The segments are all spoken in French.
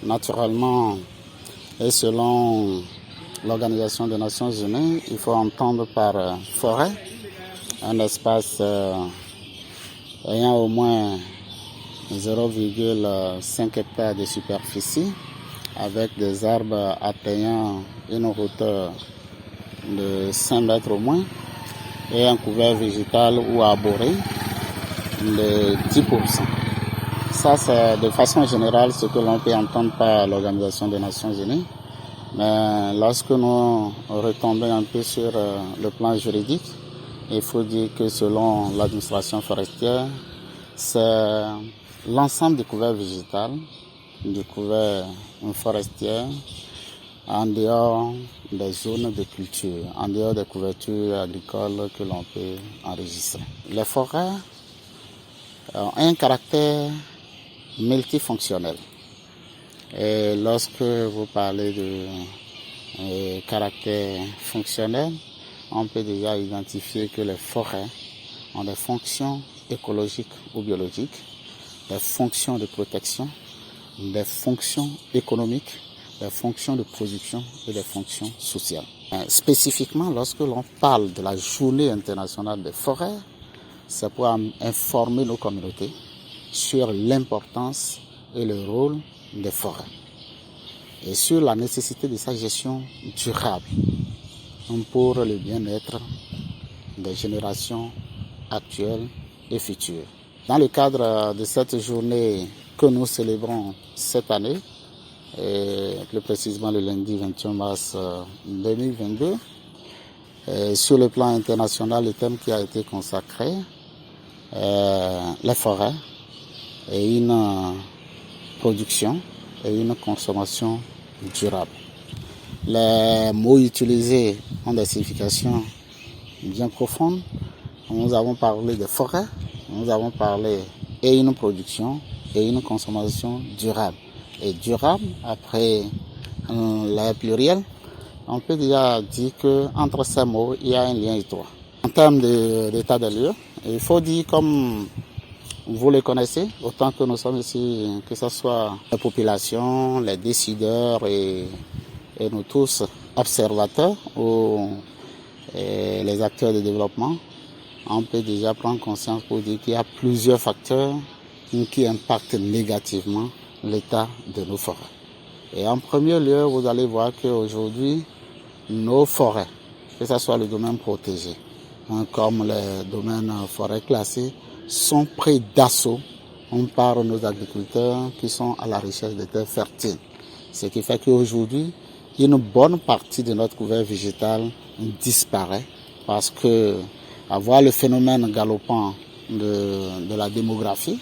Naturellement, et selon l'Organisation des Nations Unies, il faut entendre par forêt un espace ayant au moins 0,5 hectares de superficie, avec des arbres atteignant une hauteur de 5 mètres au moins, et un couvert végétal ou arboré de 10%. Ça, c'est de façon générale ce que l'on peut entendre par l'Organisation des Nations Unies. Mais lorsque nous retombons un peu sur le plan juridique, il faut dire que selon l'administration forestière, c'est l'ensemble du couvert végétal, du couvert forestier, en dehors des zones de culture, en dehors des couvertures agricoles que l'on peut enregistrer. Les forêts ont un caractère multifonctionnel. Et lorsque vous parlez de caractère fonctionnel, on peut déjà identifier que les forêts ont des fonctions écologiques ou biologiques, des fonctions de protection, des fonctions économiques, des fonctions de production et des fonctions sociales. Spécifiquement, lorsque l'on parle de la Journée internationale des forêts, c'est pour informer nos communautés sur l'importance et le rôle des forêts et sur la nécessité de sa gestion durable pour le bien-être des générations actuelles et futures. Dans le cadre de cette journée que nous célébrons cette année, et plus précisément le lundi 21 mars 2022, sur le plan international, le thème qui a été consacré est les forêts et une production et une consommation durable. Les mots utilisés ont des significations bien profondes. Nous avons parlé de forêts, nous avons parlé et une production et une consommation durable. Et durable, après le pluriel, on peut déjà dire qu'entre ces mots, il y a un lien étroit. En termes d'état des lieux, il faut dire comme vous le connaissez, autant que nous sommes ici, que ce soit la population, les décideurs et nous tous observateurs ou les acteurs de développement, on peut déjà prendre conscience pour dire qu'il y a plusieurs facteurs qui impactent négativement l'état de nos forêts. Et en premier lieu, vous allez voir qu'aujourd'hui, nos forêts, que ce soit le domaine protégé, comme les domaines forêts classés, sont pris d'assaut par nos agriculteurs qui sont à la recherche de terres fertiles. Ce qui fait qu'aujourd'hui, une bonne partie de notre couvert végétal disparaît parce que, à voir le phénomène galopant de la démographie,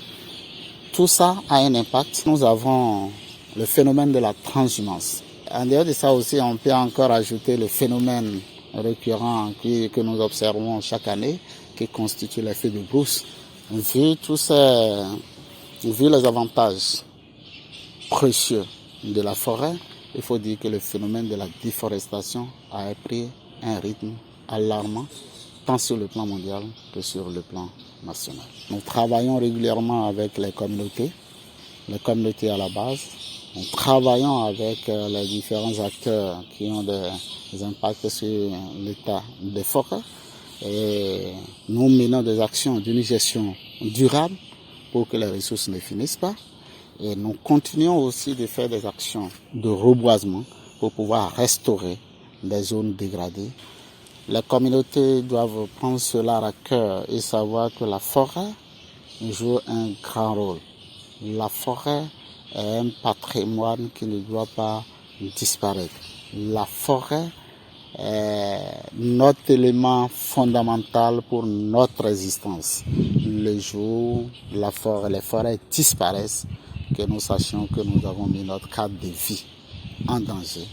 tout ça a un impact. Nous avons le phénomène de la transhumance. En dehors de ça aussi, on peut encore ajouter le phénomène récurrent que nous observons chaque année, qui constitue l'effet de brousse. Vu les avantages précieux de la forêt, il faut dire que le phénomène de la déforestation a pris un rythme alarmant, tant sur le plan mondial que sur le plan national. Nous travaillons régulièrement avec les communautés à la base. Nous travaillons avec les différents acteurs qui ont des impacts sur l'état des forêts. Et nous menons des actions d'une gestion durable pour que les ressources ne finissent pas. Et nous continuons aussi de faire des actions de reboisement pour pouvoir restaurer des zones dégradées. Les communautés doivent prendre cela à cœur et savoir que la forêt joue un grand rôle. La forêt est un patrimoine qui ne doit pas disparaître. La forêt est notre élément fondamental pour notre existence. Le jour où les forêts disparaissent, que nous sachions que nous avons mis notre cadre de vie en danger.